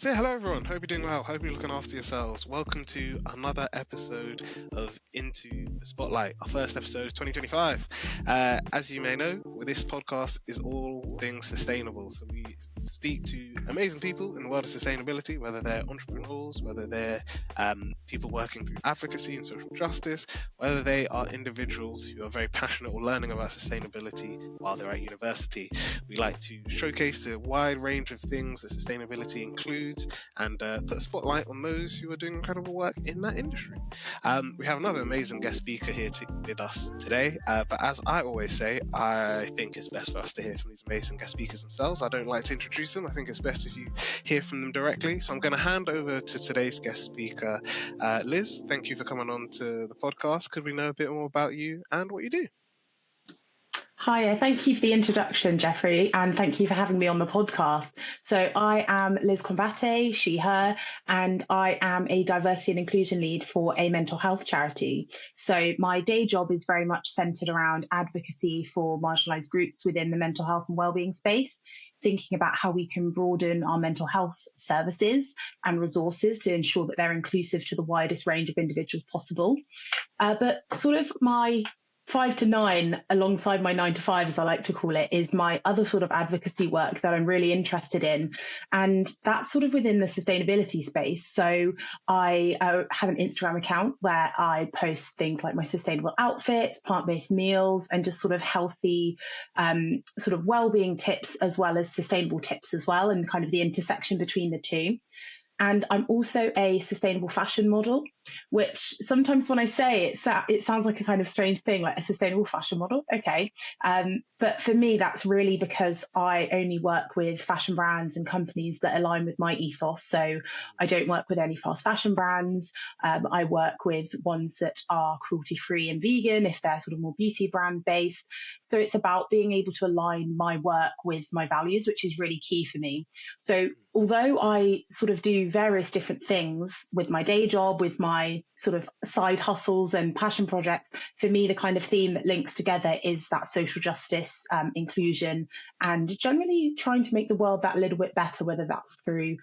So yeah, hello everyone. Hope you're doing well. Hope you're looking after yourselves. Welcome to another episode of Into the Spotlight, our first episode of 2025. As you may know, this podcast is all things sustainable. So we speak to amazing people in the world of sustainability, whether they're entrepreneurs, whether they're people working through advocacy and social justice, whether they are individuals who are very passionate or learning about sustainability while they're at university. We like to showcase the wide range of things that sustainability includes and put a spotlight on those who are doing incredible work in that industry. We have another amazing guest speaker here with us today, but as I always say, I think it's best for us to hear from these amazing guest speakers themselves. I don't like to introduce them. I think it's best if you hear from them directly. So I'm going to hand over to today's guest speaker. Liz, thank you for coming on to the podcast. Could we know a bit more about you and what you do? Hi, thank you for the introduction, Jeffrey, and thank you for having me on the podcast. So I am Liz Kombate, she, her, and I am a diversity and inclusion lead for a mental health charity. So my day job is very much centered around advocacy for marginalized groups within the mental health and wellbeing space, thinking about how we can broaden our mental health services and resources to ensure that they're inclusive to the widest range of individuals possible. But sort of my 5 to 9, alongside my 9 to 5, as I like to call it, is my other sort of advocacy work that I'm really interested in. And that's sort of within the sustainability space. So I have an Instagram account where I post things like my sustainable outfits, plant-based meals, and just sort of healthy sort of well-being tips, as well as sustainable tips as well, and kind of the intersection between the two. And I'm also a sustainable fashion model, which sometimes when I say it, it sounds like a kind of strange thing, like a sustainable fashion model. Okay. But for me, that's really because I only work with fashion brands and companies that align with my ethos. So I don't work with any fast fashion brands. I work with ones that are cruelty free and vegan, if they're sort of more beauty brand based. So it's about being able to align my work with my values, which is really key for me. So although I sort of do various different things with my day job, with my sort of side hustles and passion projects, for me, the kind of theme that links together is that social justice, inclusion, and generally trying to make the world that little bit better, whether that's through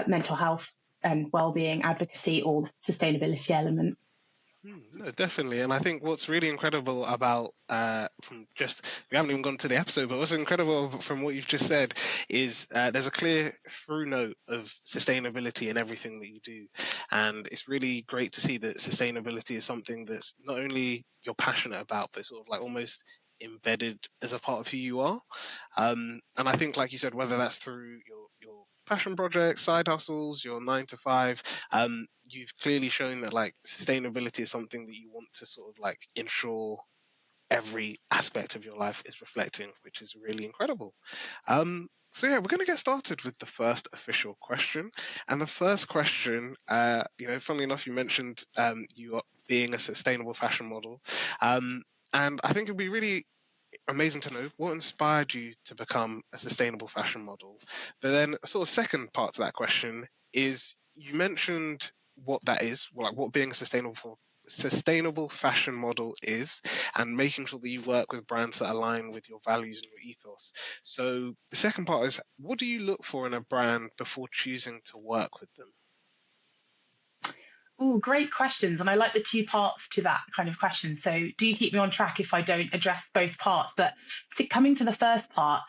mental health and well-being advocacy or sustainability element. No, definitely. And I think what's really incredible about, we haven't even gone to the episode, but what's incredible from what you've just said is there's a clear through note of sustainability in everything that you do. And it's really great to see that sustainability is something that's not only you're passionate about, but sort of like almost embedded as a part of who you are. And I think, like you said, whether that's through your passion projects, side hustles, your 9 to 5, you've clearly shown that like sustainability is something that you want to sort of like ensure every aspect of your life is reflecting, which is really incredible. So yeah, we're going to get started with the first official question. And the first question, funnily enough, you mentioned you are being a sustainable fashion model. And I think it'd be really amazing to know what inspired you to become a sustainable fashion model. But then a sort of second part to that question is you mentioned what that is, like what being a sustainable fashion model is, and making sure that you work with brands that align with your values and your ethos. So the second part is, what do you look for in a brand before choosing to work with them? Oh, great questions. And I like the two parts to that kind of question. So do keep me on track if I don't address both parts. But coming to the first part,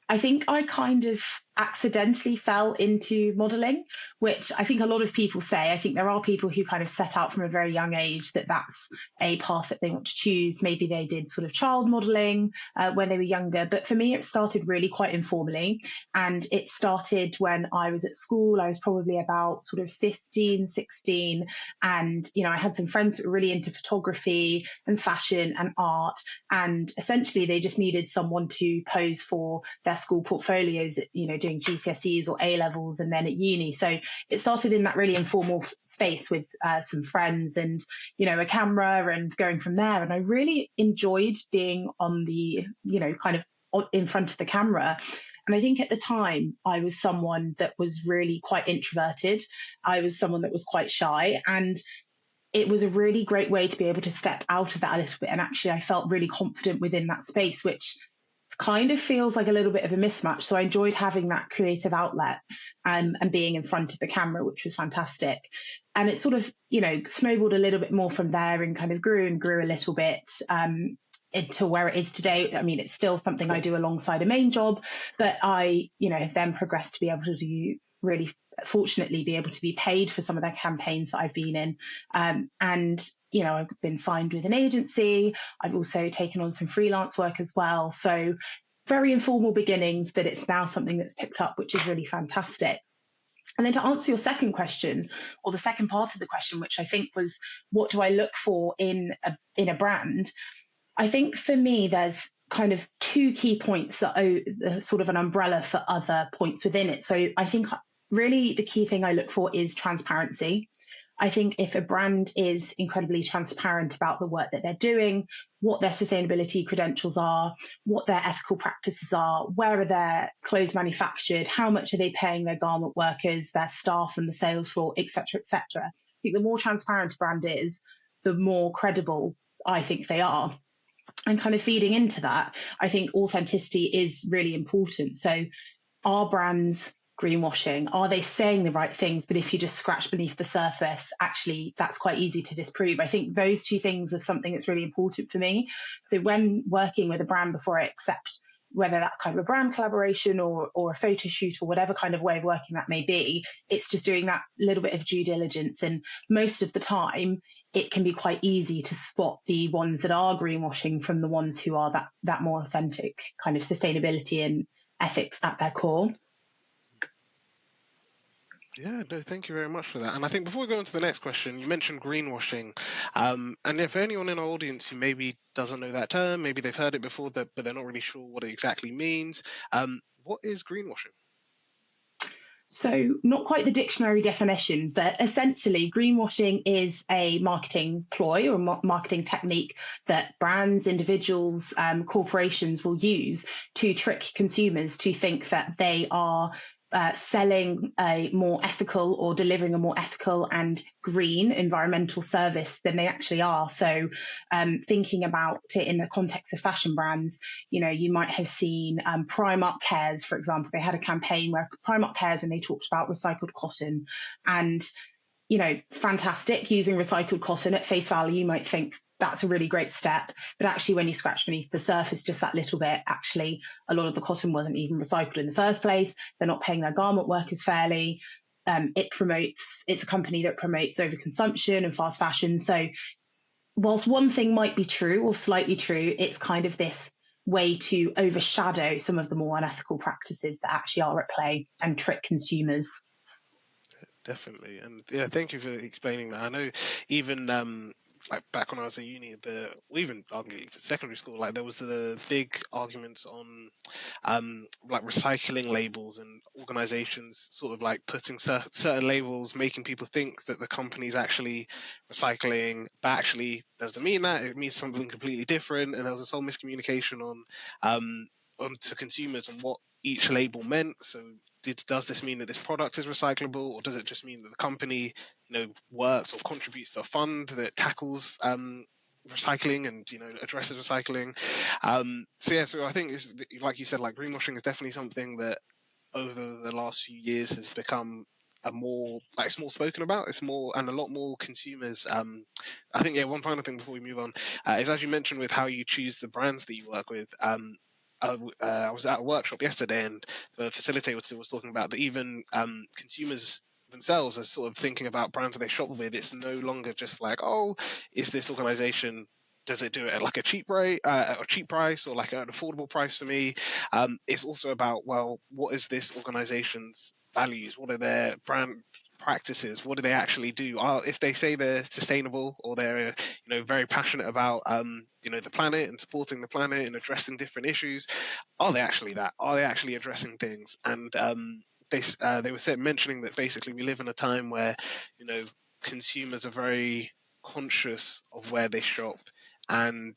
I think I kind of accidentally fell into modeling, which I think a lot of people say. I think there are people who kind of set out from a very young age that that's a path that they want to choose. Maybe they did sort of child modeling when they were younger. But for me, it started really quite informally. And it started when I was at school. I was probably about sort of 15, 16. And, I had some friends that were really into photography and fashion and art. And essentially, they just needed someone to pose for their school portfolios, doing GCSEs or A levels and then at uni. So it started in that really informal space with some friends and, a camera and going from there. And I really enjoyed being on the, kind of in front of the camera. And I think at the time I was someone that was really quite introverted. I was someone that was quite shy, and it was a really great way to be able to step out of that a little bit. And actually I felt really confident within that space, which kind of feels like a little bit of a mismatch. So I enjoyed having that creative outlet and being in front of the camera, which was fantastic. And it sort of, snowballed a little bit more from there and kind of grew a little bit into where it is today. I mean, it's still something I do alongside a main job, but I, have then progressed to be able to do really fortunately be able to be paid for some of the campaigns that I've been in. And I've been signed with an agency. I've also taken on some freelance work as well. So very informal beginnings, but it's now something that's picked up, which is really fantastic. And then to answer your second question, or the second part of the question, which I think was, what do I look for in a brand? I think for me, there's kind of two key points that are sort of an umbrella for other points within it. So I think really the key thing I look for is transparency. I think if a brand is incredibly transparent about the work that they're doing, what their sustainability credentials are, what their ethical practices are, where are their clothes manufactured, how much are they paying their garment workers, their staff and the sales floor, etc., etc. I think the more transparent a brand is, the more credible I think they are. And kind of feeding into that, I think authenticity is really important. So are brands greenwashing? Are they saying the right things? But if you just scratch beneath the surface, actually, that's quite easy to disprove. I think those two things are something that's really important for me. So when working with a brand before I accept, whether that's kind of a brand collaboration or a photo shoot or whatever kind of way of working that may be, it's just doing that little bit of due diligence. And most of the time, it can be quite easy to spot the ones that are greenwashing from the ones who are that more authentic kind of sustainability and ethics at their core. Yeah, no, thank you very much for that. And I think before we go on to the next question, you mentioned greenwashing. And if anyone in our audience who maybe doesn't know that term, maybe they've heard it before, but they're not really sure what it exactly means, what is greenwashing? So, not quite the dictionary definition, but essentially, greenwashing is a marketing ploy or marketing technique that brands, individuals, corporations will use to trick consumers to think that they are selling a more ethical or delivering a more ethical and green environmental service than they actually are. So thinking about it in the context of fashion brands, you might have seen Primark Cares, for example. They had a campaign where Primark Cares and they talked about recycled cotton and fantastic using recycled cotton. At face value, you might think that's a really great step. But actually, when you scratch beneath the surface just that little bit, actually, a lot of the cotton wasn't even recycled in the first place. They're not paying their garment workers fairly. It's a company that promotes overconsumption and fast fashion. So whilst one thing might be true or slightly true, it's kind of this way to overshadow some of the more unethical practices that actually are at play and trick consumers. Definitely. And yeah, thank you for explaining that. I know even like back when I was at uni, or even arguably secondary school, like there was the big arguments on like recycling labels and organizations sort of like putting certain labels, making people think that the company's actually recycling, but actually doesn't mean that. It means something completely different. And there was this whole miscommunication onto consumers and what each label meant. So does this mean that this product is recyclable, or does it just mean that the company, works or contributes to a fund that tackles recycling and addresses recycling? So I think it's, like you said, like greenwashing is definitely something that over the last few years has become it's more spoken about. It's more, and a lot more consumers. I think one final thing before we move on is, as you mentioned, with how you choose the brands that you work with. I was at a workshop yesterday, and the facilitator was talking about that even consumers themselves are sort of thinking about brands that they shop with. It's no longer just like, oh, is this organization, does it do it at like a cheap rate, a cheap price, or like an affordable price for me? It's also about, well, what is this organization's values? What are their brand practices? What do they actually do? If they say they're sustainable or they're very passionate about the planet and supporting the planet and addressing different issues, are they actually that? Are they actually addressing things? And they were mentioning that basically we live in a time where consumers are very conscious of where they shop, and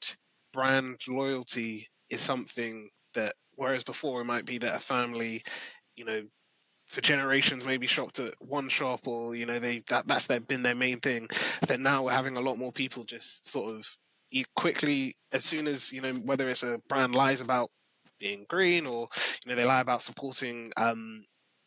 brand loyalty is something that, whereas before it might be that a family for generations maybe shopped at one shop, or that's been their main thing, that now we're having a lot more people just sort of quickly, as soon as whether it's a brand lies about being green, or they lie about supporting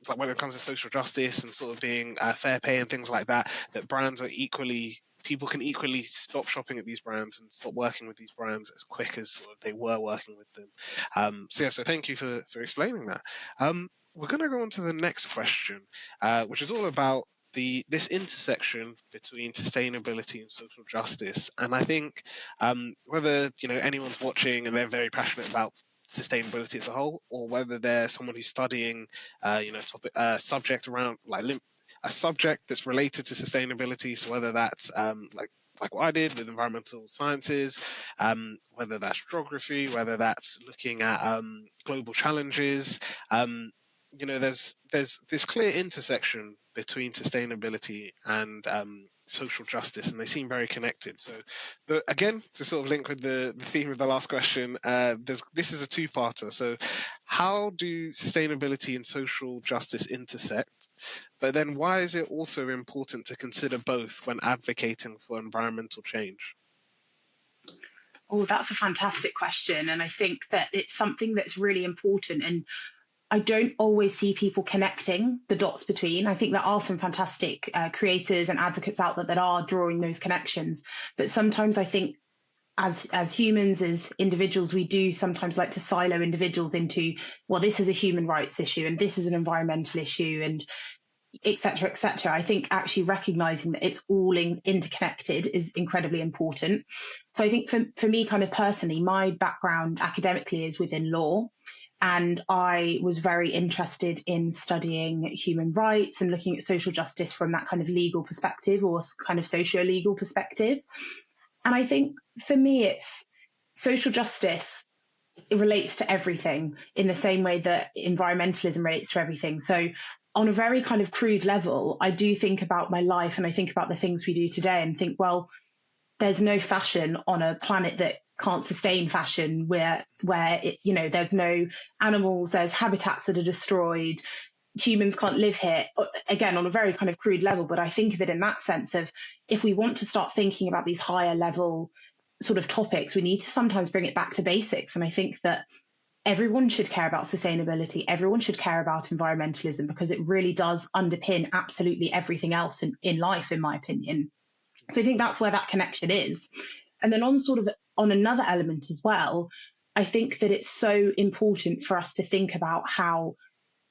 like when it comes to social justice and sort of being fair pay and things like that, that brands are equally, people can equally stop shopping at these brands and stop working with these brands as quick as sort of they were working with them. So thank you for explaining that. We're going to go on to the next question, which is all about this intersection between sustainability and social justice. And I think whether anyone's watching and they're very passionate about sustainability as a whole, or whether they're someone who's studying, subject around a subject that's related to sustainability. So whether that's like what I did with environmental sciences, whether that's geography, whether that's looking at global challenges. There's this clear intersection between sustainability and social justice, and they seem very connected. So, again, to sort of link with the theme of the last question, this is a two-parter. So, how do sustainability and social justice intersect? But then, why is it also important to consider both when advocating for environmental change? Oh, that's a fantastic question. And I think that it's something that's really important. And I don't always see people connecting the dots between. I think there are some fantastic creators and advocates out there that are drawing those connections. But sometimes I think as humans, as individuals, we do sometimes like to silo individuals into, well, this is a human rights issue and this is an environmental issue and et cetera, et cetera. I think actually recognizing that it's all interconnected is incredibly important. So I think for me, kind of personally, my background academically is within law. And I was very interested in studying human rights and looking at social justice from that kind of legal perspective or kind of socio-legal perspective. And I think for me, it's social justice. It relates to everything in the same way that environmentalism relates to everything. So on a very kind of crude level, I do think about my life and I think about the things we do today and think, well, there's no fashion on a planet that can't sustain fashion where there's no animals, there's habitats that are destroyed, humans can't live here, again on a very kind of crude level. But I think of it in that sense of, if we want to start thinking about these higher level sort of topics, we need to sometimes bring it back to basics. And I think that everyone should care about sustainability, everyone should care about environmentalism, because it really does underpin absolutely everything else in life, in my opinion. So I think that's where that connection is. And then on another element as well, I think that it's so important for us to think about how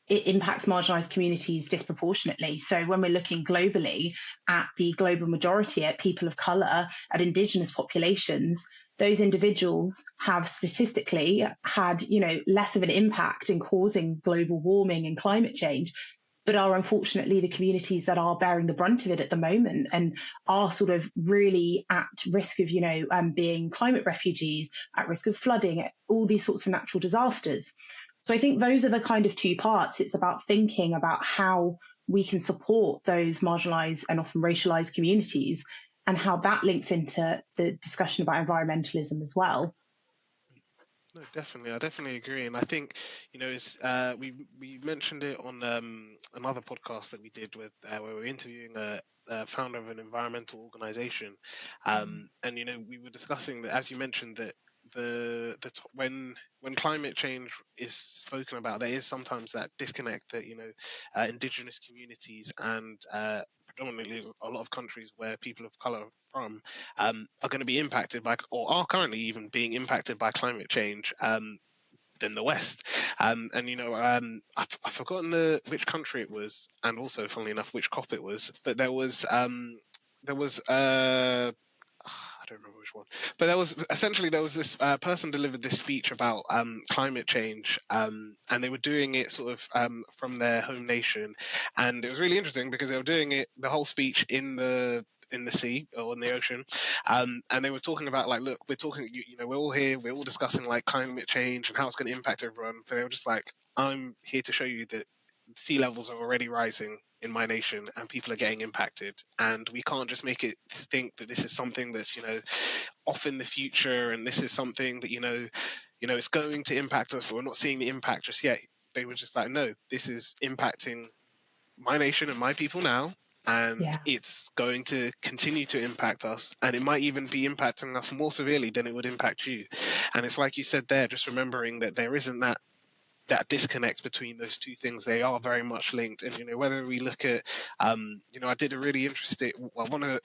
it impacts marginalised communities disproportionately. So when we're looking globally at the global majority, at people of colour, at Indigenous populations, those individuals have statistically had, less of an impact in causing global warming and climate change, but are unfortunately the communities that are bearing the brunt of it at the moment and are sort of really at risk of, being climate refugees, at risk of flooding, all these sorts of natural disasters. So I think those are the kind of two parts. It's about thinking about how we can support those marginalised and often racialised communities and how that links into the discussion about environmentalism as well. No, definitely. I definitely agree, and I think it's we mentioned it on another podcast that we did with where we were interviewing a founder of an environmental organization, and we were discussing that, as you mentioned, that when climate change is spoken about, there is sometimes that disconnect that indigenous communities and predominantly a lot of countries where people of color are from are going to be impacted by, or are currently even being impacted by, climate change than the West. I've forgotten which country it was, and also, funnily enough, which COP it was. But there was I don't remember which one, but there was this person delivered this speech about climate change, and they were doing it sort of from their home nation, and it was really interesting because they were doing it, the whole speech, in the sea or in the ocean, and they were talking about, like, look, we're talking, we're all here, we're all discussing like climate change and how it's going to impact everyone, but they were just like, I'm here to show you that sea levels are already rising in my nation and people are getting impacted, and we can't just make it think that this is something that's off in the future and this is something that it's going to impact us, but we're not seeing the impact just yet. They were just like, no, this is impacting my nation and my people now, and Yeah. it's going to continue to impact us, and it might even be impacting us more severely than it would impact you. And it's like you said there, just remembering that there isn't that disconnect between those two things. They are very much linked. And whether we look at I did a really interesting, well, one of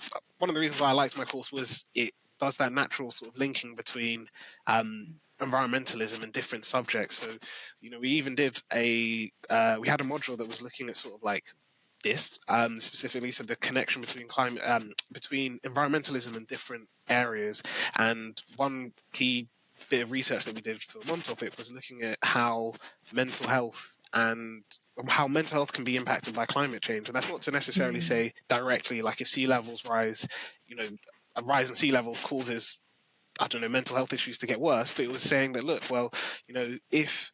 the reasons why I liked my course was it does that natural sort of linking between environmentalism and different subjects. So we even did we had a module that was looking at sort of like this specifically, so the connection between climate between environmentalism and different areas. And one key bit of research that we did for one topic was looking at how mental health can be impacted by climate change. And that's not to necessarily say directly, like if sea levels rise, a rise in sea levels causes, I don't know, mental health issues to get worse. But it was saying that, look, well, if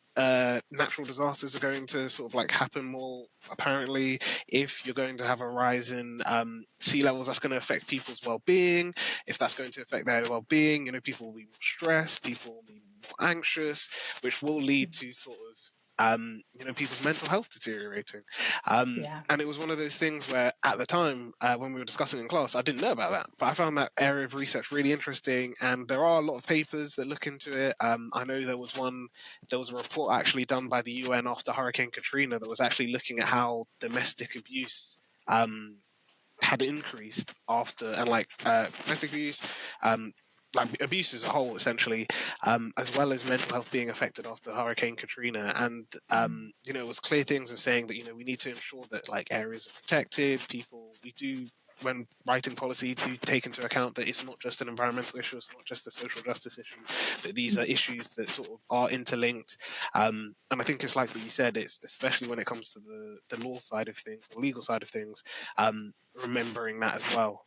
natural disasters are going to sort of like happen more apparently, if you're going to have a rise in sea levels, that's going to affect people's well-being. If that's going to affect their well-being, people will be more stressed, people will be more anxious, which will lead to sort of people's mental health deteriorating. And it was one of those things where at the time when we were discussing in class, I didn't know about that, but I found that area of research really interesting, and there are a lot of papers that look into it. I know there was a report actually done by the UN after Hurricane Katrina that was actually looking at how domestic abuse had increased after, and domestic abuse, like abuse as a whole, essentially, as well as mental health being affected after Hurricane Katrina. And it was clear things of saying that we need to ensure that like areas are protected. We do, when writing policy, do take into account that it's not just an environmental issue, it's not just a social justice issue, but these are issues that sort of are interlinked. And I think it's like what you said, it's especially when it comes to the law side of things, the legal side of things, remembering that as well.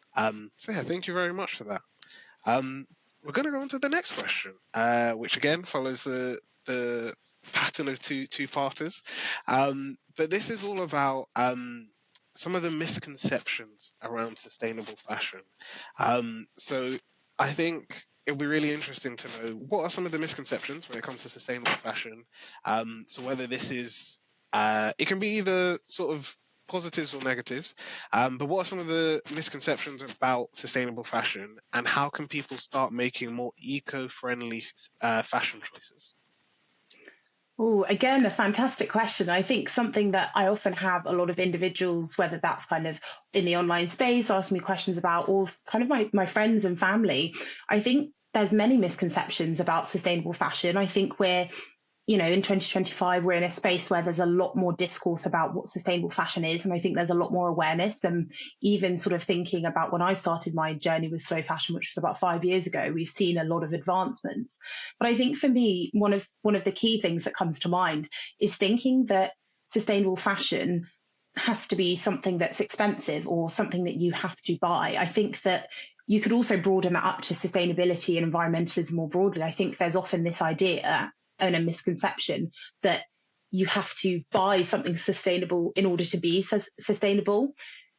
So yeah, thank you very much for that. We're going to go on to the next question, which again follows the pattern of two-parters. But this is all about some of the misconceptions around sustainable fashion. So I think it'll be really interesting to know what are some of the misconceptions when it comes to sustainable fashion. So whether this is, it can be either sort of positives or negatives, but what are some of the misconceptions about sustainable fashion, and how can people start making more eco-friendly fashion choices? Oh, again, a fantastic question. I think something that I often have a lot of individuals, whether that's kind of in the online space, ask me questions about, or kind of my friends and family. I think there's many misconceptions about sustainable fashion. I think we're in 2025, we're in a space where there's a lot more discourse about what sustainable fashion is. And I think there's a lot more awareness than even sort of thinking about when I started my journey with slow fashion, which was about 5 years ago. We've seen a lot of advancements. But I think for me, one of the key things that comes to mind is thinking that sustainable fashion has to be something that's expensive or something that you have to buy. I think that you could also broaden that up to sustainability and environmentalism more broadly. I think there's often this idea and a misconception that you have to buy something sustainable in order to be sustainable.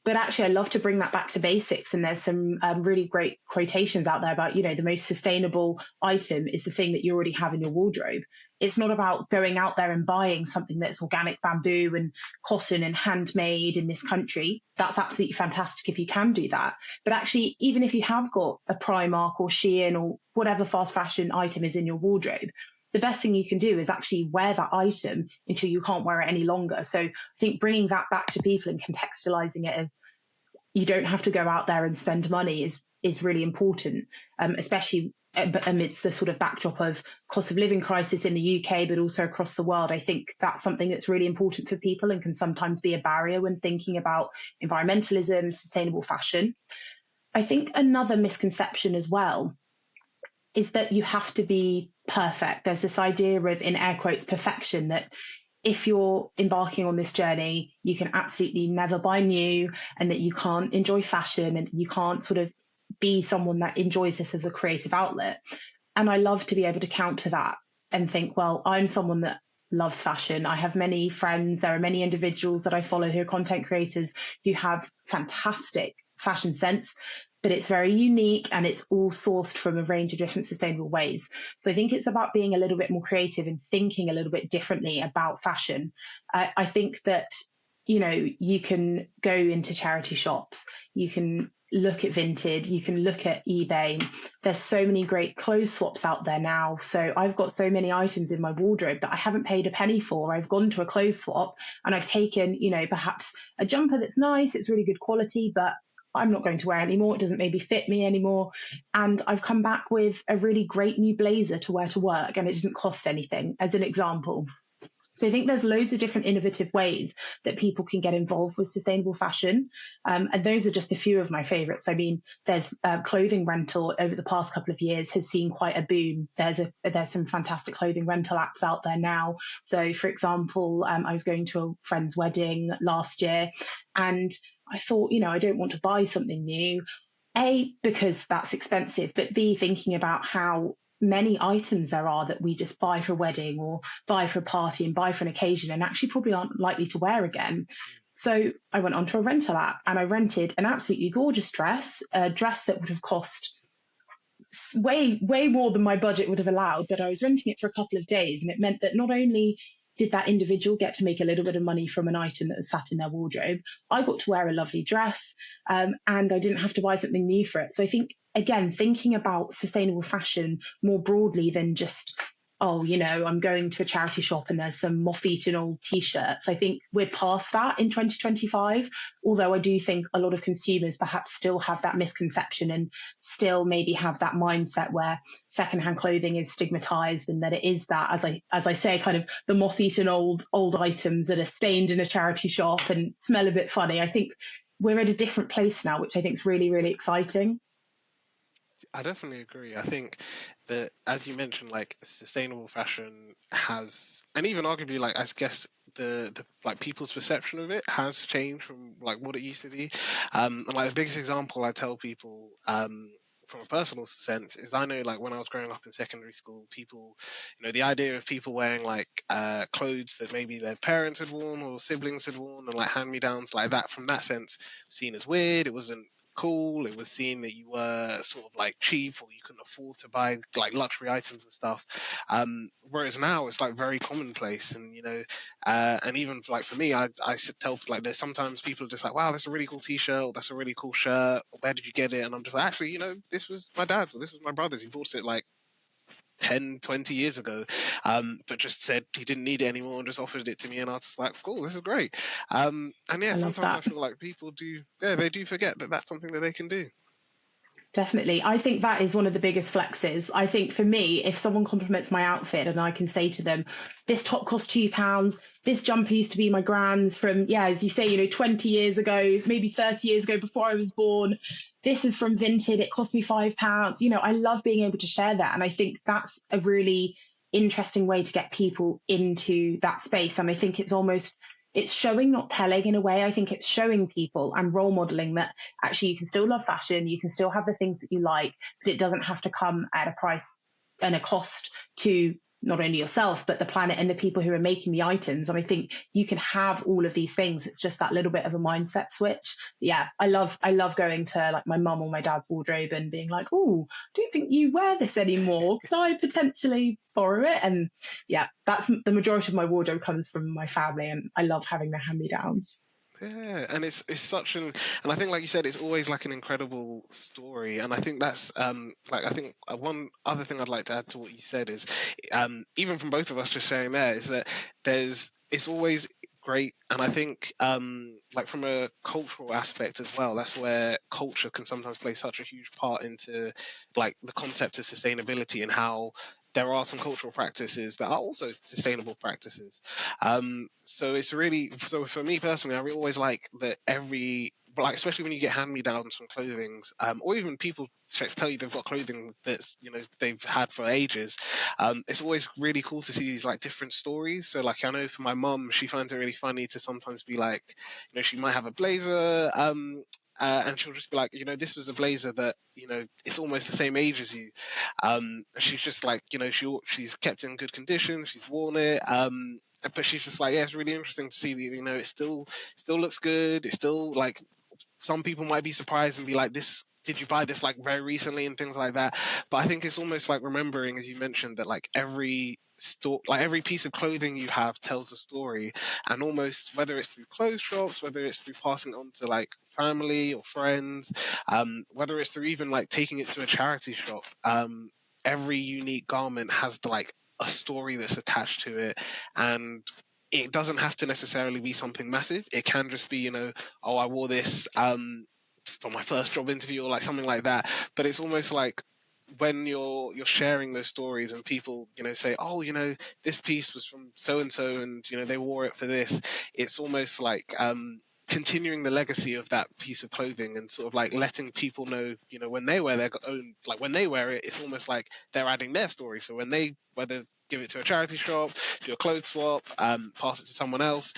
But actually, I love to bring that back to basics. And there's some really great quotations out there about, the most sustainable item is the thing that you already have in your wardrobe. It's not about going out there and buying something that's organic bamboo and cotton and handmade in this country. That's absolutely fantastic if you can do that. But actually, even if you have got a Primark or Shein or whatever fast fashion item is in your wardrobe, the best thing you can do is actually wear that item until you can't wear it any longer. So I think bringing that back to people and contextualizing it, you don't have to go out there and spend money is really important, especially amidst the sort of backdrop of cost of living crisis in the UK, but also across the world. I think that's something that's really important for people and can sometimes be a barrier when thinking about environmentalism, sustainable fashion. I think another misconception as well is that you have to be perfect. There's this idea of, in air quotes, perfection, that if you're embarking on this journey, you can absolutely never buy new, and that you can't enjoy fashion, and you can't sort of be someone that enjoys this as a creative outlet. And I love to be able to counter that and think, well, I'm someone that loves fashion. I have many friends. There are many individuals that I follow who are content creators who have fantastic fashion sense, but it's very unique and it's all sourced from a range of different sustainable ways. So I think it's about being a little bit more creative and thinking a little bit differently about fashion. I think that you can go into charity shops, you can look at Vinted, you can look at eBay. There's so many great clothes swaps out there now. So I've got so many items in my wardrobe that I haven't paid a penny for. I've gone to a clothes swap and I've taken, perhaps a jumper that's nice, it's really good quality, but I'm not going to wear it anymore. It doesn't maybe fit me anymore. And I've come back with a really great new blazer to wear to work and it didn't cost anything, as an example. So I think there's loads of different innovative ways that people can get involved with sustainable fashion. And those are just a few of my favorites. I mean, there's clothing rental over the past couple of years has seen quite a boom. There's some fantastic clothing rental apps out there now. So for example, I was going to a friend's wedding last year and I thought, I don't want to buy something new. A, because that's expensive, but B, thinking about how many items there are that we just buy for a wedding or buy for a party and buy for an occasion and actually probably aren't likely to wear again. So I went onto a rental app and I rented an absolutely gorgeous dress, a dress that would have cost way, way more than my budget would have allowed, but I was renting it for a couple of days. And it meant that not only did that individual get to make a little bit of money from an item that was sat in their wardrobe, I got to wear a lovely dress, and I didn't have to buy something new for it. So I think, again, thinking about sustainable fashion more broadly than just, I'm going to a charity shop and there's some moth-eaten old t-shirts. I think we're past that in 2025, although I do think a lot of consumers perhaps still have that misconception and still maybe have that mindset where secondhand clothing is stigmatized and that it is that, as I say, kind of the moth-eaten old items that are stained in a charity shop and smell a bit funny. I think we're at a different place now, which I think is really, really exciting. I definitely agree. I think that, as you mentioned, like sustainable fashion has, and even arguably, like I guess the like people's perception of it has changed from like what it used to be. And like the biggest example I tell people, from a personal sense, is I know like when I was growing up in secondary school, people, the idea of people wearing like clothes that maybe their parents had worn or siblings had worn, and like hand-me-downs like that, from that sense, seen as weird. It wasn't cool. It was seen that you were sort of like cheap or you couldn't afford to buy like luxury items and stuff. Whereas now it's like very commonplace, and and even like for me, I tell like there's sometimes people are just like, wow, that's a really cool t-shirt, that's a really cool shirt. Where did you get it? And I'm just like, actually, this was my dad's or this was my brother's. He bought it like 10, 20 years ago, but just said he didn't need it anymore and just offered it to me, and I was just like, cool, this is great. And yeah, sometimes I feel like people they do forget that that's something that they can do. Definitely. I think that is one of the biggest flexes. I think for me, if someone compliments my outfit and I can say to them, this top cost £2, this jumper used to be my grand's from, as you say, 20 years ago, maybe 30 years ago before I was born. This is from Vinted. It cost me £5. I love being able to share that. And I think that's a really interesting way to get people into that space. And I think it's showing, not telling in a way. I think it's showing people and role modeling that actually you can still love fashion, you can still have the things that you like, but it doesn't have to come at a price and a cost to not only yourself, but the planet and the people who are making the items. And I think you can have all of these things. It's just that little bit of a mindset switch. Yeah, I love going to like my mum or my dad's wardrobe and being like, oh, don't think you wear this anymore. Could I potentially borrow it? And yeah, that's the majority of my wardrobe comes from my family, and I love having the hand-me-downs. Yeah, and it's such and I think, like you said, it's always like an incredible story, and I think that's I think one other thing I'd like to add to what you said is, even from both of us just sharing there, is that it's always great, and I think like from a cultural aspect as well, that's where culture can sometimes play such a huge part into like the concept of sustainability and how there are some cultural practices that are also sustainable practices. So it's really, so for me personally, I always like that especially when you get hand-me-downs from clothing, or even people tell you they've got clothing that's they've had for ages. It's always really cool to see these like different stories. So like I know for my mum, she finds it really funny to sometimes be like, she might have a blazer. And she'll just be like, this was a blazer that, it's almost the same age as you. She's just like, she's kept in good condition. She's worn it. But she's just like, yeah, it's really interesting to see that, it still looks good. It's still like, some people might be surprised and be like, this did you buy this like very recently and things like that. But I think it's almost like remembering, as you mentioned, that like every store, like every piece of clothing you have tells a story, and almost whether it's through clothes shops, whether it's through passing it on to like family or friends, whether it's through even like taking it to a charity shop, every unique garment has like a story that's attached to it, and it doesn't have to necessarily be something massive. It can just be, oh, I wore this for my first job interview or like something like that. But it's almost like when you're sharing those stories and people say, oh, this piece was from so and so and they wore it for this. It's almost like continuing the legacy of that piece of clothing and sort of like letting people know, when they wear their own, like when they wear it, it's almost like they're adding their story. So when they, whether give it to a charity shop, do a clothes swap, pass it to someone else,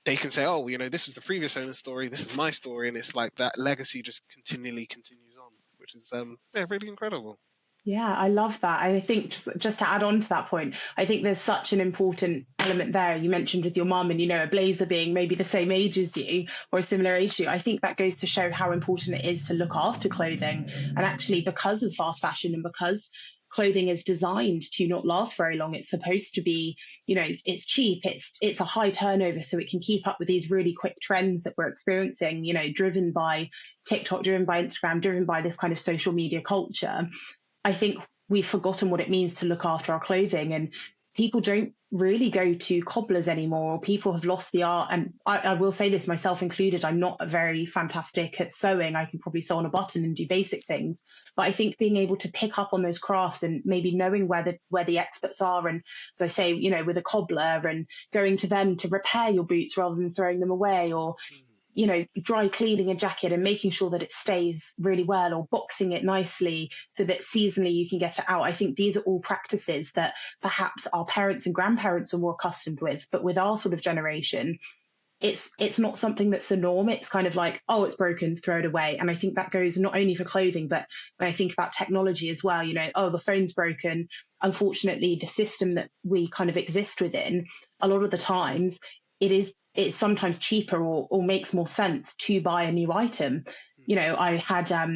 they can say, oh, this was the previous owner's story, this is my story, and it's like that legacy just continually continues on, which is really incredible. Yeah, I love that. I think just to add on to that point, I think there's such an important element there. You mentioned with your mum and, a blazer being maybe the same age as you or a similar age to you. I think that goes to show how important it is to look after clothing. And actually, because of fast fashion and because clothing is designed to not last very long, it's supposed to be, it's cheap, it's a high turnover, so it can keep up with these really quick trends that we're experiencing, driven by TikTok, driven by Instagram, driven by this kind of social media culture. I think we've forgotten what it means to look after our clothing, and people don't really go to cobblers anymore, or people have lost the art. And I will say this, myself included, I'm not very fantastic at sewing. I can probably sew on a button and do basic things, but I think being able to pick up on those crafts and maybe knowing where the experts are, and as I say, with a cobbler and going to them to repair your boots rather than throwing them away, or dry cleaning a jacket and making sure that it stays really well, or boxing it nicely so that seasonally you can get it out. I think these are all practices that perhaps our parents and grandparents were more accustomed with, but with our sort of generation, it's not something that's the norm. It's kind of like, oh, it's broken, throw it away. And I think that goes not only for clothing, but when I think about technology as well, oh, the phone's broken. Unfortunately, the system that we kind of exist within, a lot of the times it's sometimes cheaper or makes more sense to buy a new item. I had a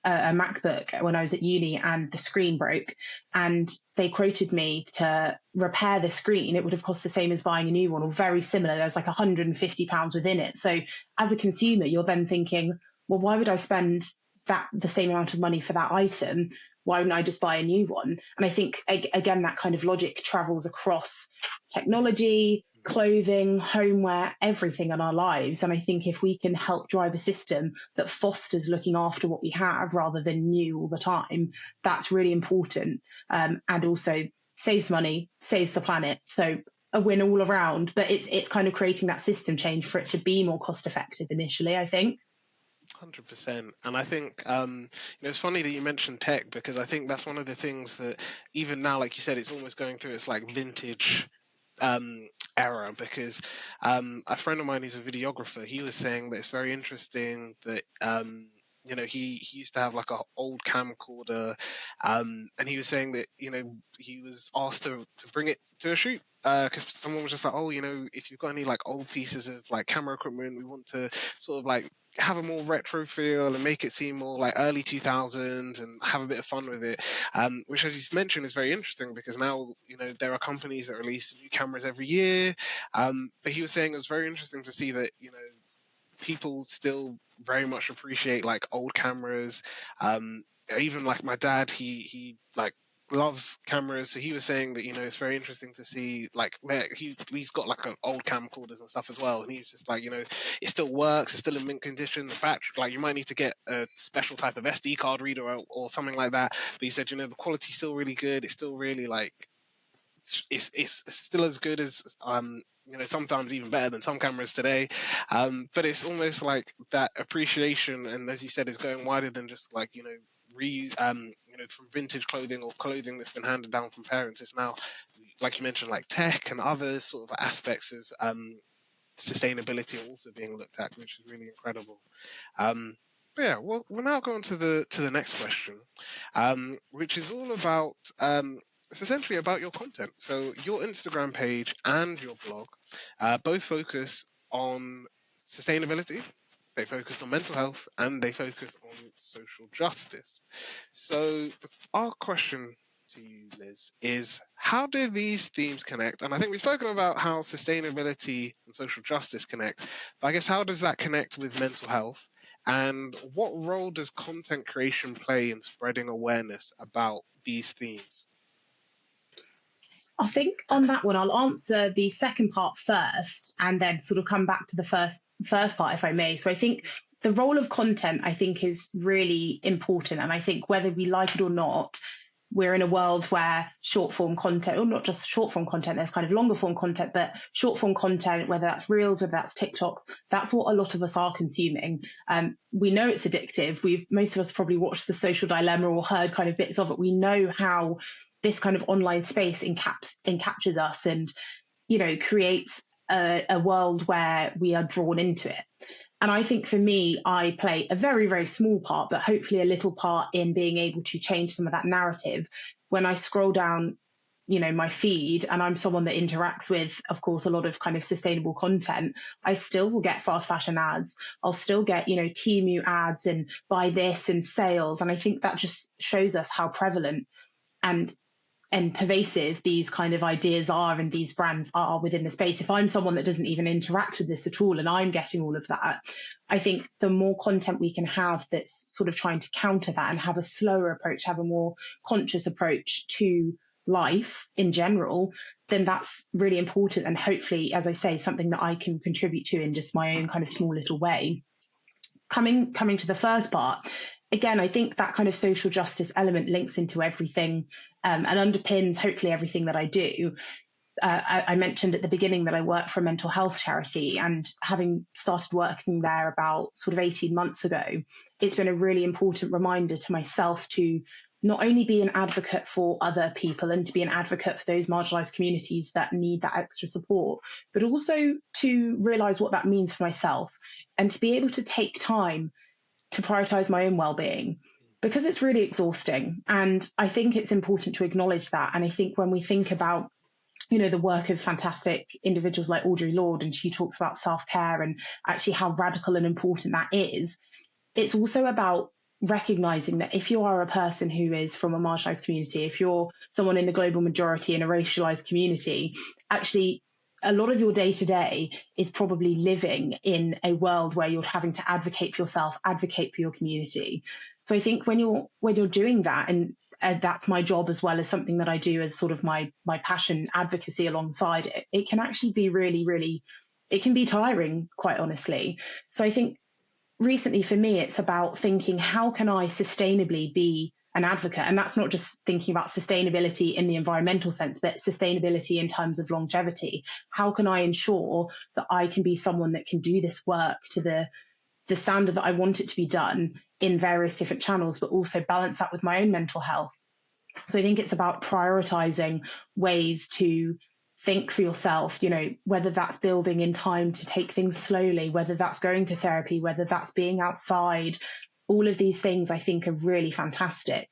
MacBook when I was at uni and the screen broke, and they quoted me to repair the screen. It would have cost the same as buying a new one, or very similar. There's like £150 within it. So as a consumer, you're then thinking, well, why would I spend the same amount of money for that item? Why wouldn't I just buy a new one? And I think, again, that kind of logic travels across technology, clothing, homeware, everything in our lives. And I think if we can help drive a system that fosters looking after what we have rather than new all the time, that's really important. And also saves money, saves the planet. So a win all around, but it's kind of creating that system change for it to be more cost effective initially, I think. 100%. And I think it's funny that you mentioned tech, because I think that's one of the things that even now, like you said, it's almost going through its like vintage era, because a friend of mine who's a videographer, he was saying that it's very interesting that he used to have like a old camcorder, and he was saying that he was asked to bring it to a shoot, because someone was just like, oh, if you've got any like old pieces of like camera equipment, we want to sort of like have a more retro feel and make it seem more like early 2000s and have a bit of fun with it, which, as you mentioned, is very interesting, because now there are companies that release new cameras every year, but he was saying it was very interesting to see that people still very much appreciate like old cameras. Even like my dad, he like loves cameras, so he was saying that it's very interesting to see like he's got like an old camcorders and stuff as well, and he's just like it still works, it's still in mint condition. The battery, like, you might need to get a special type of SD card reader or something like that, but he said the quality's still really good, it's still really like it's still as good as sometimes even better than some cameras today, but it's almost like that appreciation, and as you said, is going wider than just like reuse from vintage clothing or clothing that's been handed down from parents. It's now, like you mentioned, like tech and other sort of aspects of sustainability are also being looked at, which is really incredible. But yeah, well, we're now going to the next question, which is all about it's essentially about your content. So your Instagram page and your blog both focus on sustainability, they focus on mental health, and they focus on social justice. So our question to you, Liz, is how do these themes connect? And I think we've spoken about how sustainability and social justice connect, but I guess how does that connect with mental health? And what role does content creation play in spreading awareness about these themes? I think on that one, I'll answer the second part first and then sort of come back to the first part, if I may. So I think the role of content, I think, is really important. And I think whether we like it or not, we're in a world where short form content, or not just short form content, there's kind of longer form content, but short form content, whether that's Reels, whether that's TikToks, that's what a lot of us are consuming. We know it's addictive. Most of us probably watched The Social Dilemma or heard kind of bits of it. We know how this kind of online space encaptures us and, creates a world where we are drawn into it. And I think for me, I play a very, very small part, but hopefully a little part in being able to change some of that narrative. When I scroll down, my feed, and I'm someone that interacts with, of course, a lot of kind of sustainable content, I still will get fast fashion ads. I'll still get, Temu ads and buy this and sales. And I think that just shows us how prevalent and pervasive these kind of ideas are and these brands are within the space. If I'm someone that doesn't even interact with this at all and I'm getting all of that, I think the more content we can have that's sort of trying to counter that and have a slower approach, have a more conscious approach to life in general, then that's really important. And hopefully, as I say, something that I can contribute to in just my own kind of small little way. Coming to the first part, again, I think that kind of social justice element links into everything and underpins hopefully everything that I do. I mentioned at the beginning that I work for a mental health charity, and having started working there about sort of 18 months ago, it's been a really important reminder to myself to not only be an advocate for other people and to be an advocate for those marginalised communities that need that extra support, but also to realise what that means for myself and to be able to take time to prioritise my own well-being, because it's really exhausting. And I think it's important to acknowledge that. And I think when we think about, the work of fantastic individuals like Audre Lorde, and she talks about self-care and actually how radical and important that is, it's also about recognizing that if you are a person who is from a marginalized community, if you're someone in the global majority in a racialized community, actually a lot of your day to day is probably living in a world where you're having to advocate for yourself, advocate for your community. So I think when you're doing that, and that's my job as well as something that I do as sort of my passion, advocacy alongside it, it can actually be really, really, it can be tiring, quite honestly. So I think recently for me, it's about thinking, how can I sustainably be an advocate? And that's not just thinking about sustainability in the environmental sense, but sustainability in terms of longevity. How can I ensure that I can be someone that can do this work to the standard that I want it to be done in various different channels, but also balance that with my own mental health? So I think it's about prioritizing ways to think for yourself, whether that's building in time to take things slowly, whether that's going to therapy, whether that's being outside. All of these things I think are really fantastic.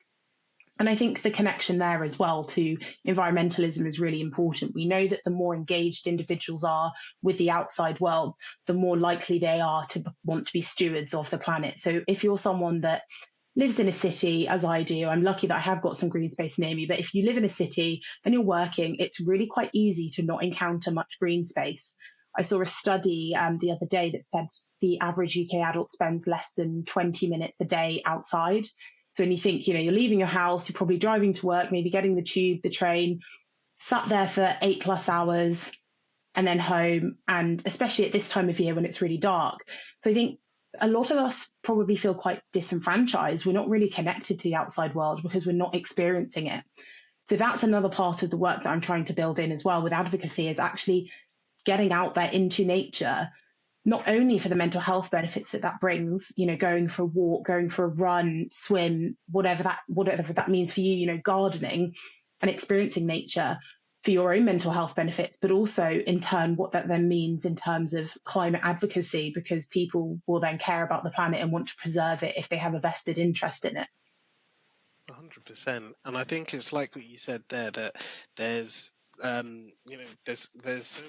And I think the connection there as well to environmentalism is really important. We know that the more engaged individuals are with the outside world, the more likely they are to want to be stewards of the planet. So if you're someone that lives in a city, as I do, I'm lucky that I have got some green space near me, but if you live in a city and you're working, it's really quite easy to not encounter much green space. I saw a study the other day that said the average UK adult spends less than 20 minutes a day outside. So when you think, you're leaving your house, you're probably driving to work, maybe getting the tube, the train, sat there for 8+ hours and then home, and especially at this time of year when it's really dark. So I think a lot of us probably feel quite disenfranchised. We're not really connected to the outside world because we're not experiencing it. So that's another part of the work that I'm trying to build in as well with advocacy, is actually getting out there into nature, not only for the mental health benefits that brings, going for a walk, going for a run, swim, whatever that means for you, gardening and experiencing nature for your own mental health benefits, but also in turn what that then means in terms of climate advocacy, because people will then care about the planet and want to preserve it if they have a vested interest in it. 100%. And I think it's like what you said there, that there's there's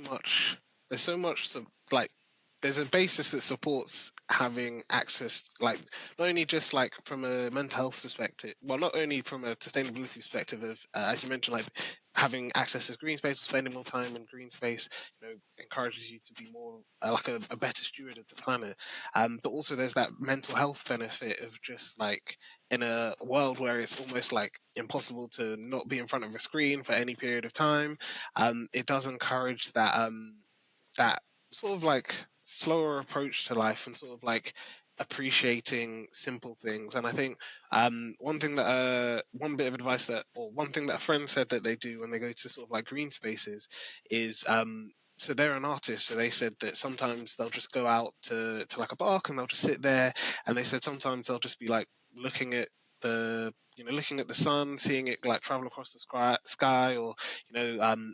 so much there's a basis that supports having access, like not only just like from a mental health perspective, well, not only from a sustainability perspective of, as you mentioned, like having access to green space, or spending more time in green space, encourages you to be more like a better steward of the planet. But also there's that mental health benefit of just like in a world where it's almost like impossible to not be in front of a screen for any period of time. It does encourage that sort of like slower approach to life and sort of like appreciating simple things. And I think one bit of advice that, or one thing that a friend said that they do when they go to sort of like green spaces is so they're an artist, so they said that sometimes they'll just go out to like a park and they'll just sit there, and they said sometimes they'll just be like looking at looking at the sun, seeing it like travel across the sky, or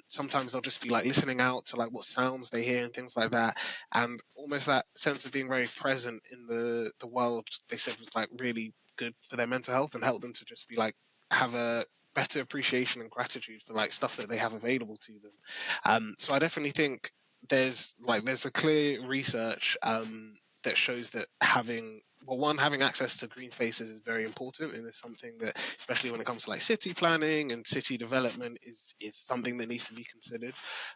sometimes they'll just be like listening out to like what sounds they hear and things like that, and almost that sense of being very present in the world. They said was like really good for their mental health and help them to just be like have a better appreciation and gratitude for like stuff that they have available to them. So I definitely think there's a clear research that shows that having access to green spaces is very important, and it's something that, especially when it comes to like city planning and city development, is something that needs to be considered.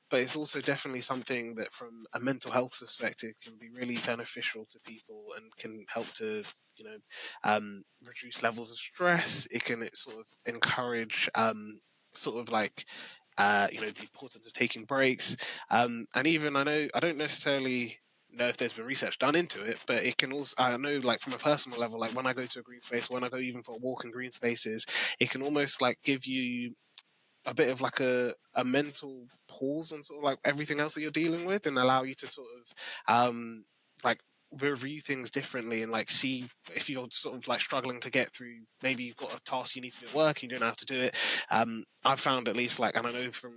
But it's also definitely something that, from a mental health perspective, can be really beneficial to people and can help to reduce levels of stress. It sort of encourage sort of like the importance of taking breaks. And even I don't necessarily know if there's been research done into it, but it can also, I know like from a personal level, like when I go to a green space, when I go even for a walk in green spaces, it can almost like give you a bit of like a mental pause on sort of like everything else that you're dealing with, and allow you to sort of like review things differently, and like see if you're sort of like struggling to get through, maybe you've got a task you need to do at work, you don't know how to do it. I've found, at least, like, and I know from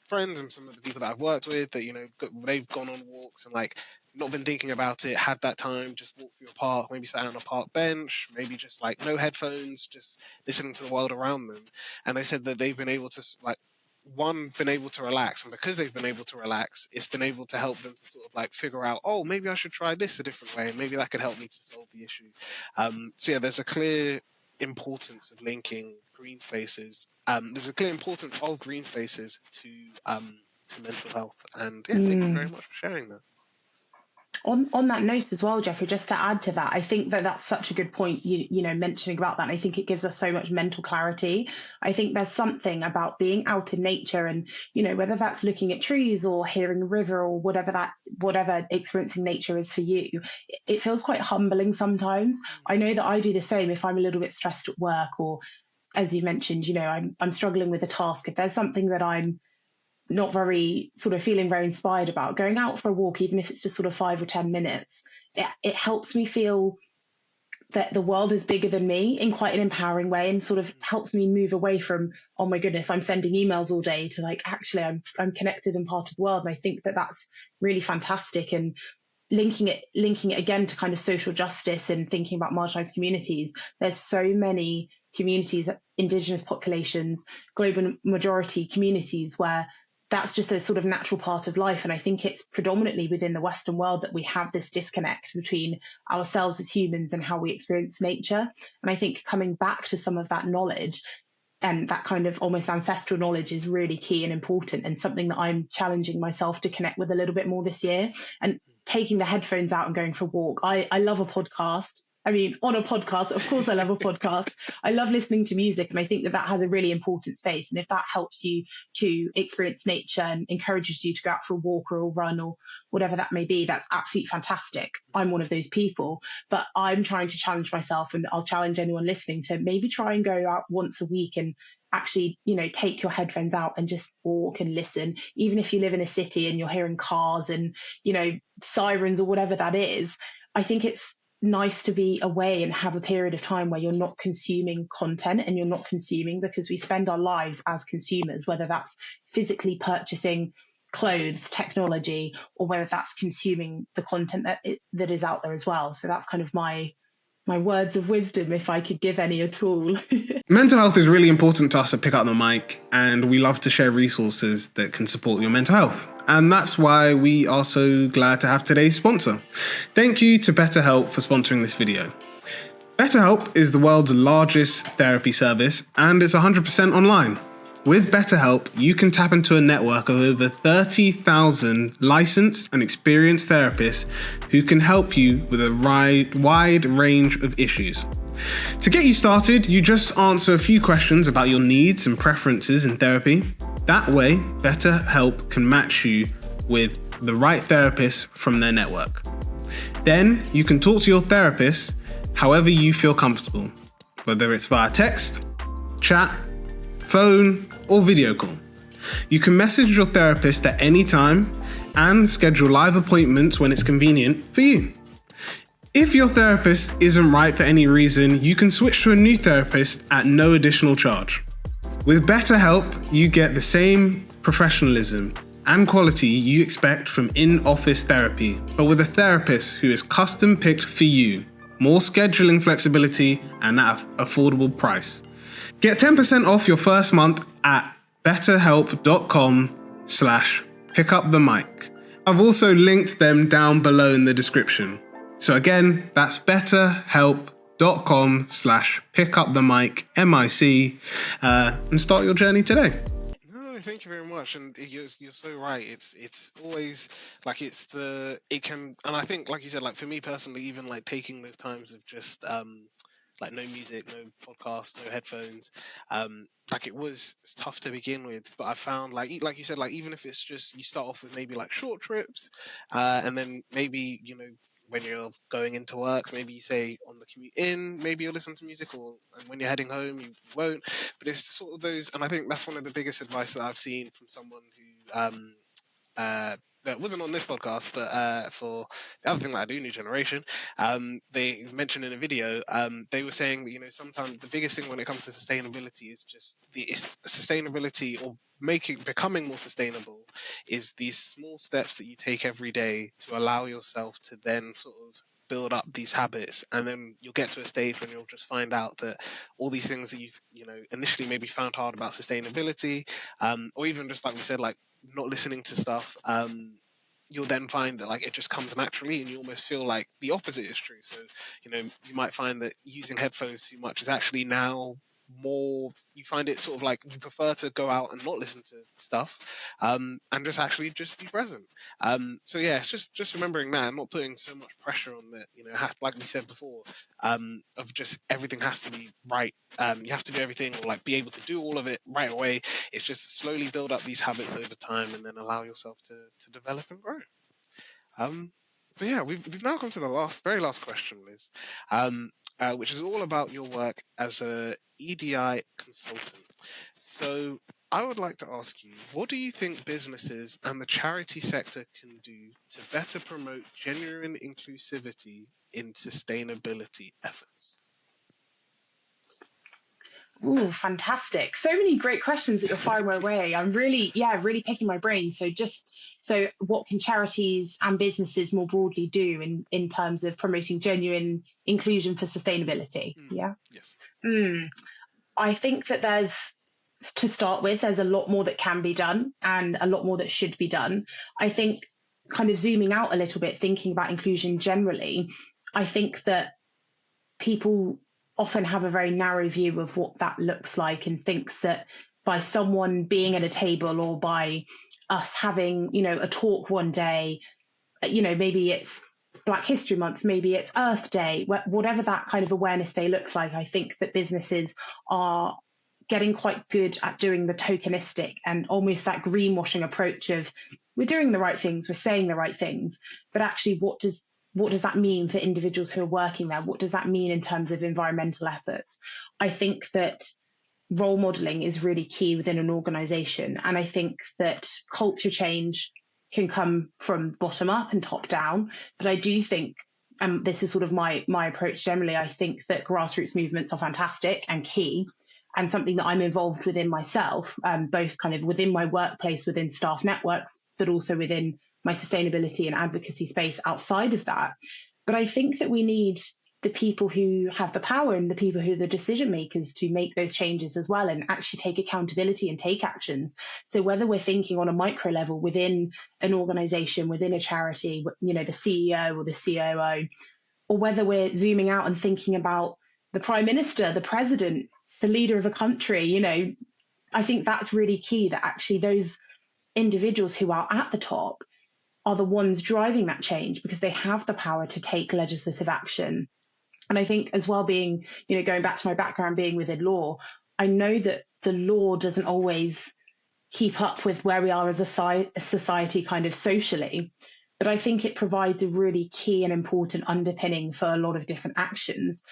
friends and some of the people that I've worked with, that they've gone on walks and like not been thinking about it, had that time, just walked through a park, maybe sat on a park bench, maybe just like no headphones, just listening to the world around them. And they said that they've been able to been able to relax, and because they've been able to relax, it's been able to help them to sort of like figure out, oh, maybe I should try this a different way, and maybe that could help me to solve the issue. So yeah, there's a clear importance of linking green spaces. There's a clear importance of green spaces to mental health, and yeah, thank you very much for sharing that. On that note as well, Jeffrey, just to add to that, I think that that's such a good point, mentioning about that. And I think it gives us so much mental clarity. I think there's something about being out in nature, and, whether that's looking at trees or hearing a river or whatever experiencing nature is for you, it feels quite humbling sometimes. I know that I do the same if I'm a little bit stressed at work, or, as you mentioned, I'm struggling with a task. If there's something that I'm not very sort of feeling very inspired about, going out for a walk, even if it's just sort of 5 or 10 minutes, it helps me feel that the world is bigger than me in quite an empowering way, and sort of helps me move away from, oh my goodness, I'm sending emails all day, to like, actually I'm connected and part of the world. And I think that that's really fantastic. And linking it again to kind of social justice and thinking about marginalized communities, there's so many communities, indigenous populations, global majority communities, where that's just a sort of natural part of life. And I think it's predominantly within the Western world that we have this disconnect between ourselves as humans and how we experience nature. And I think coming back to some of that knowledge and that kind of almost ancestral knowledge is really key and important, and something that I'm challenging myself to connect with a little bit more this year. And taking the headphones out and going for a walk. I love a podcast. I mean, on a podcast, of course I love a podcast. I love listening to music, and I think that has a really important space. And if that helps you to experience nature and encourages you to go out for a walk or a run or whatever that may be, that's absolutely fantastic. I'm one of those people, but I'm trying to challenge myself, and I'll challenge anyone listening to maybe try and go out once a week and actually, take your headphones out and just walk and listen. Even if you live in a city and you're hearing cars and, sirens or whatever that is, I think it's nice to be away and have a period of time where you're not consuming content, and you're not consuming because we spend our lives as consumers, whether that's physically purchasing clothes, technology, or whether that's consuming the content that is out there as well. So that's kind of my words of wisdom, if I could give any at all. Mental health is really important to us at Pick Up the Mic, and we love to share resources that can support your mental health. And that's why we are so glad to have today's sponsor. Thank you to BetterHelp for sponsoring this video. BetterHelp is the world's largest therapy service, and it's 100% online. With BetterHelp, you can tap into a network of over 30,000 licensed and experienced therapists who can help you with a wide range of issues. To get you started, you just answer a few questions about your needs and preferences in therapy. That way, BetterHelp can match you with the right therapist from their network. Then you can talk to your therapist however you feel comfortable, whether it's via text, chat, phone, or video call. You can message your therapist at any time and schedule live appointments when it's convenient for you. If your therapist isn't right for any reason, you can switch to a new therapist at no additional charge. With BetterHelp, you get the same professionalism and quality you expect from in-office therapy, but with a therapist who is custom picked for you, more scheduling flexibility, and at an affordable price. Get 10% off your first month at betterhelp.com/pickupthemic. I've also linked them down below in the description. So again, that's betterhelp.com/pickupthemic, MIC, and start your journey today. No, thank you very much, and you're so right. It's always like it can, and I think like you said, like for me personally, even like taking those times of just like no music, no podcast, no headphones, like it's tough to begin with, but I found like you said, like even if it's just you start off with maybe like short trips, and then maybe when you're going into work, maybe you say on the commute in, maybe you'll listen to music, and when you're heading home, you won't. But it's sort of those, and I think that's one of the biggest advice that I've seen from someone who that wasn't on this podcast, but for the other thing that I do, New Generation, they mentioned in a video, they were saying that sometimes the biggest thing when it comes to sustainability is just it's sustainability or becoming more sustainable is these small steps that you take every day to allow yourself to then sort of build up these habits, and then you'll get to a stage when you'll just find out that all these things that you've initially maybe found hard about sustainability, or even just like we said, like not listening to stuff, you'll then find that like it just comes naturally, and you almost feel like the opposite is true. So you might find that using headphones too much is actually now more, you find it sort of like you prefer to go out and not listen to stuff, and just actually just be present. So yeah, it's just remembering that and not putting so much pressure on that, like we said before, of just everything has to be right. You have to do everything or like be able to do all of it right away. It's just slowly build up these habits over time and then allow yourself to develop and grow. But yeah, we've now come to the very last question, Liz, which is all about your work as a EDI consultant. So I would like to ask you, what do you think businesses and the charity sector can do to better promote genuine inclusivity in sustainability efforts? Oh, fantastic. So many great questions that you're firing my way. I'm really picking my brain. So what can charities and businesses more broadly do in terms of promoting genuine inclusion for sustainability? Yeah. Yes. I think that to start with, there's a lot more that can be done and a lot more that should be done. I think kind of zooming out a little bit, thinking about inclusion generally, I think that people often have a very narrow view of what that looks like and thinks that by someone being at a table or by us having, a talk one day, maybe it's Black History Month, maybe it's Earth Day, whatever that kind of awareness day looks like, I think that businesses are getting quite good at doing the tokenistic and almost that greenwashing approach of we're doing the right things, we're saying the right things, but actually what does that mean for individuals who are working there? What does that mean in terms of environmental efforts? I think that role modeling is really key within an organization. And I think that culture change can come from bottom up and top down. But I do think, and this is sort of my approach generally, I think that grassroots movements are fantastic and key, and something that I'm involved within myself, both kind of within my workplace, within staff networks, but also within my sustainability and advocacy space outside of that. But I think that we need the people who have the power and the people who are the decision makers to make those changes as well, and actually take accountability and take actions. So whether we're thinking on a micro level within an organization, within a charity, the CEO or the COO, or whether we're zooming out and thinking about the prime minister, the president, the leader of a country, I think that's really key, that actually those individuals who are at the top are the ones driving that change because they have the power to take legislative action. And I think as well, being, going back to my background being within law, I know that the law doesn't always keep up with where we are as a society kind of socially, but I think it provides a really key and important underpinning for a lot of different actions.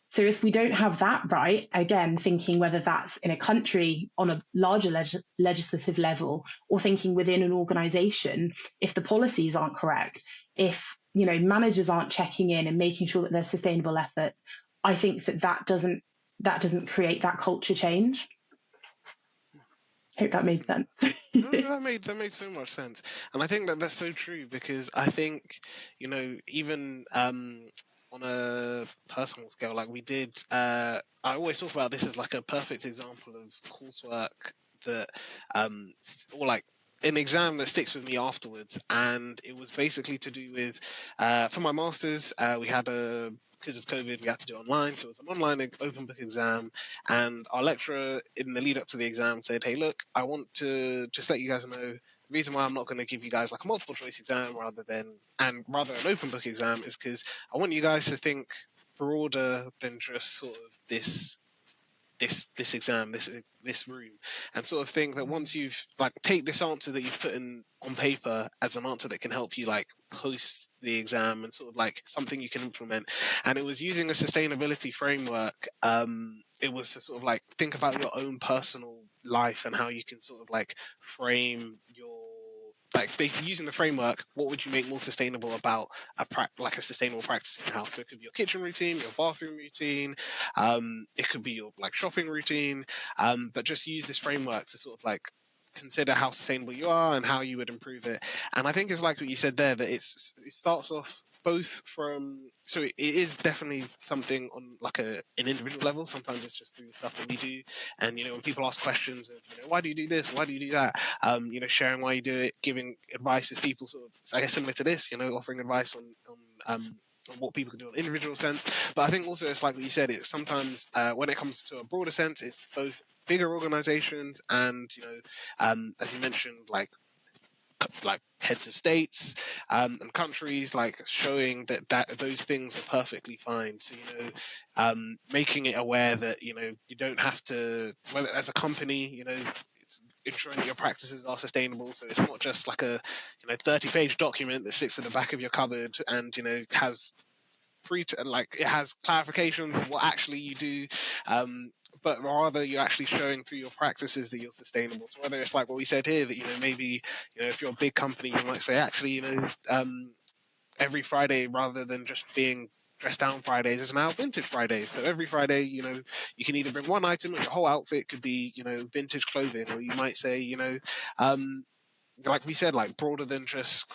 So if we don't have that right, again, thinking whether that's in a country on a larger legislative level, or thinking within an organization, if the policies aren't correct, if managers aren't checking in and making sure that there's sustainable efforts, I think that doesn't create that culture change. Hope that made sense. No, that made so much sense, and I think that that's so true, because I think even on a personal scale, like we did, I always talk about this as like a perfect example of coursework that or like an exam that sticks with me afterwards, and it was basically to do with for my masters, we had because of COVID, we had to do it online, so it was an online open book exam, and our lecturer in the lead up to the exam said, hey, look, I want to just let you guys know the reason why I'm not going to give you guys like a multiple choice exam rather an open book exam is because I want you guys to think broader than just sort of this exam, this room, and sort of think that once you've like take this answer that you've put in on paper as an answer that can help you like post the exam and sort of like something you can implement. And it was using a sustainability framework. It was to sort of like think about your own personal life and how you can sort of like frame your like using the framework, what would you make more sustainable about a sustainable practice in your house? So it could be your kitchen routine, your bathroom routine, it could be your like shopping routine, but just use this framework to sort of like consider how sustainable you are and how you would improve it. And I think it's like what you said there, that it starts off both from, so it is definitely something on like an individual level. Sometimes it's just through the stuff that we do, and when people ask questions of why do you do this, why do you do that, sharing why you do it, giving advice to people, sort of I guess similar to this, offering advice on what people can do in an individual sense. But I think also it's like what you said, it's sometimes when it comes to a broader sense, it's both bigger organizations and as you mentioned, like heads of states and countries, like showing that those things are perfectly fine. So making it aware that you don't have to, whether as a company, it's ensuring that your practices are sustainable. So it's not just like a 30-page document that sits in the back of your cupboard and has it has clarification of what actually you do, but rather you're actually showing through your practices that you're sustainable. So whether it's like what we said here, that maybe if you're a big company, you might say actually every Friday, rather than just being dress down Fridays, is now vintage Fridays. So every Friday, you can either bring one item, or your whole outfit could be vintage clothing, or you might say like we said, like broader than just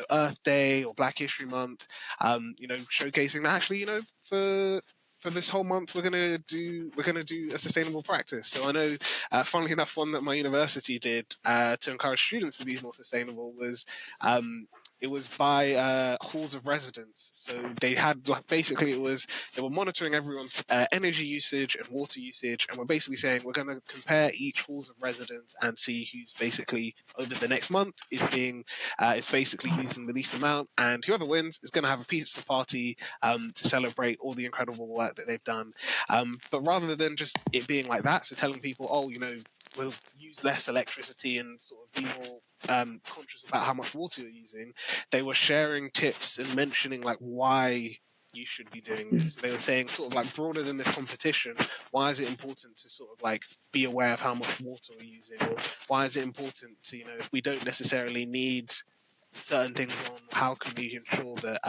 Earth Day or Black History Month, showcasing that actually for this whole month we're gonna do a sustainable practice. So I know, funnily enough, one that my university did to encourage students to be more sustainable was it was by halls of residence. So they had basically they were monitoring everyone's energy usage and water usage, and we're basically saying we're going to compare each halls of residence and see who's basically over the next month is basically using the least amount, and whoever wins is going to have a pizza party to celebrate all the incredible work that they've done. But rather than just it being like that, so telling people, we'll use less electricity and sort of be more conscious about how much water you're using, they were sharing tips and mentioning like why you should be doing this. They were saying sort of like broader than this competition, why is it important to sort of like be aware of how much water we're using, or why is it important to if we don't necessarily need certain things on, how can we ensure that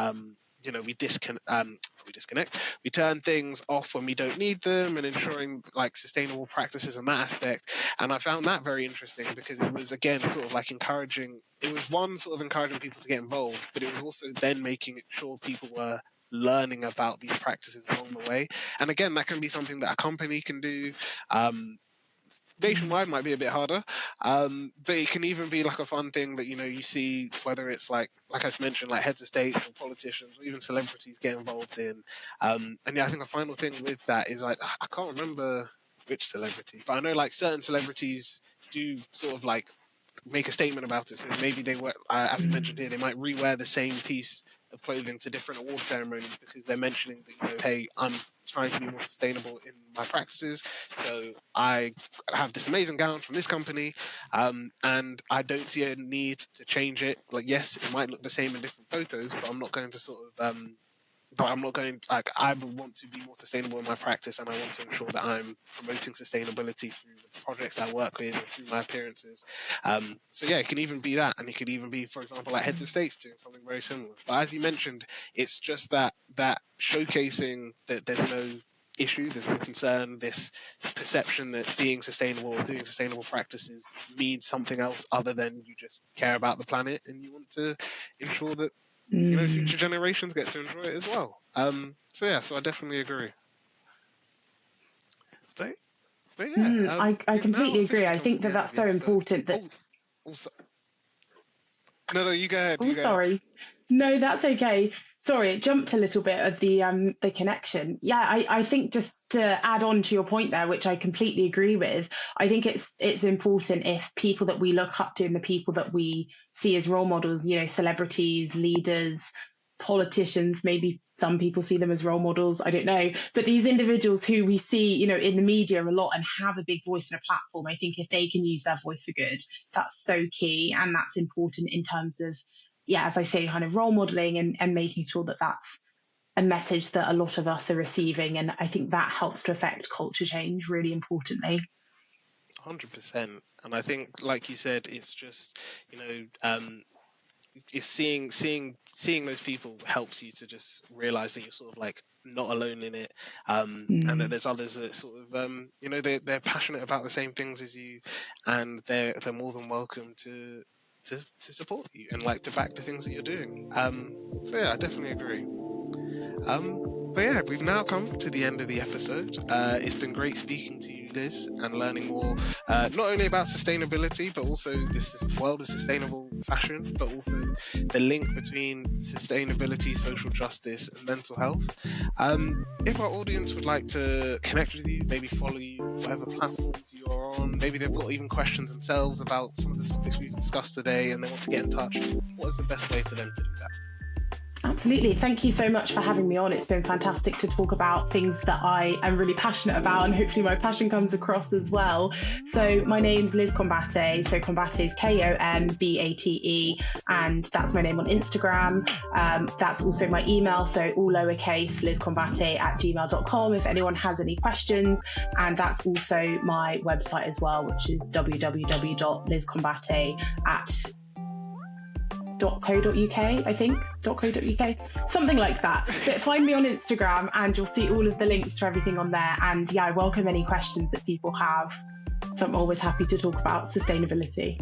we turn things off when we don't need them, and ensuring like sustainable practices in that aspect. And I found that very interesting, because it was again sort of like encouraging people to get involved, but it was also then making sure people were learning about these practices along the way. And again, that can be something that a company can do. Nationwide might be a bit harder, but it can even be like a fun thing that you see, whether it's like I've mentioned, like heads of states or politicians or even celebrities get involved in. And yeah, I think a final thing with that is like I can't remember which celebrity, but I know like certain celebrities do sort of like make a statement about it. So maybe they were, as we mentioned here, they might rewear the same piece of clothing to different award ceremonies because they're mentioning that, hey, I'm trying to be more sustainable in my practices. So I have this amazing gown from this company, and I don't see a need to change it. Like, yes, it might look the same in different photos, but I'm not going to I want to be more sustainable in my practice, and I want to ensure that I'm promoting sustainability through the projects I work with and through my appearances. So yeah, it can even be that, and it could even be, for example, like heads of states doing something very similar. But as you mentioned, it's just that showcasing that there's no issue, there's no concern, this perception that being sustainable or doing sustainable practices means something else other than you just care about the planet and you want to ensure that future generations get to enjoy it as well. So I definitely agree. But yeah, I completely agree. I think that that's so important that. No, you go ahead. Sorry. No, that's okay. Sorry, it jumped a little bit of the connection. Yeah, I think just to add on to your point there, which I completely agree with, I think it's important if people that we look up to and the people that we see as role models, celebrities, leaders, politicians, maybe some people see them as role models, I don't know, but these individuals who we see, in the media a lot and have a big voice and a platform, I think if they can use their voice for good, that's so key, and that's important in terms of, as I say, kind of role modeling and making sure that that's a message that a lot of us are receiving, and I think that helps to affect culture change really importantly. 100%. And I think, like you said, it's just, it's seeing those people helps you to just realize that you're sort of like not alone in it, and that there's others that sort of they're passionate about the same things as you, and they're more than welcome to support you and like to back the things that you're doing. So yeah, I definitely agree. But yeah, we've now come to the end of the episode. It's been great speaking to you, Liz, and learning more, not only about sustainability, but also this world of sustainable fashion, but also the link between sustainability, social justice, and mental health. If our audience would like to connect with you, maybe follow you, whatever platforms you are on, maybe they've got even questions themselves about some of the topics we've discussed today, and they want to get in touch, what is the best way for them to do that? Absolutely. Thank you so much for having me on. It's been fantastic to talk about things that I am really passionate about, and hopefully my passion comes across as well. So my name's Liz Kombate. So Kombate is Kombate, and that's my name on Instagram. That's also my email. So all lowercase, lizkombate@gmail.com if anyone has any questions. And that's also my website as well, which is www.lizkombate.co.uk, I think, .co.uk, something like that. But find me on Instagram and you'll see all of the links to everything on there. And I welcome any questions that people have. So I'm always happy to talk about sustainability.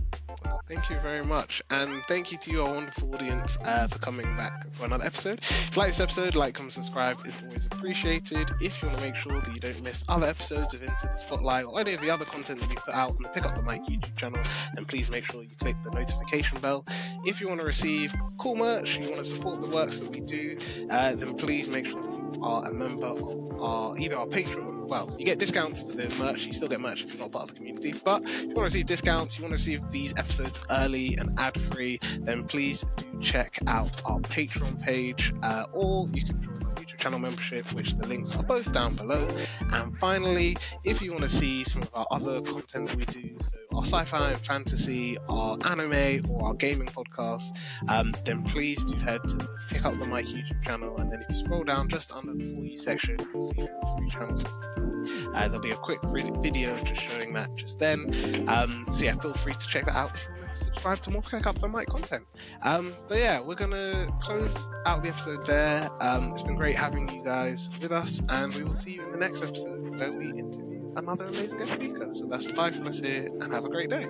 Thank you very much, and thank you to your wonderful audience for coming back for another episode. If you like this episode, like, comment, subscribe is always appreciated. If you want to make sure that you don't miss other episodes of Into the Spotlight or any of the other content that we put out on the Pick Up the Mic YouTube channel, then please make sure you click the notification bell. If you want to receive cool merch, you want to support the works that we do, then please make sure you are a member of either our Patreon. Well, you get discounts for the merch, you still get merch if you're not part of the community, but if you want to receive discounts, you want to receive these episodes early and ad-free, then please do check out our Patreon page, or you can join our YouTube channel membership, which the links are both down below. And finally, if you want to see some of our other content that we do, so our sci-fi and fantasy, our anime, or our gaming podcasts, then please do head to the Pick Up the Mic YouTube channel, and then if you scroll down just under the For You section, you'll see those three channels. There'll be a quick video just showing that just then. So yeah, feel free to check that out. Subscribe to more Pick Up the Mic content. But yeah, we're gonna close out the episode there. It's been great having you guys with us, and we will see you in the next episode where we interview another amazing guest speaker. So that's bye from us here, and have a great day.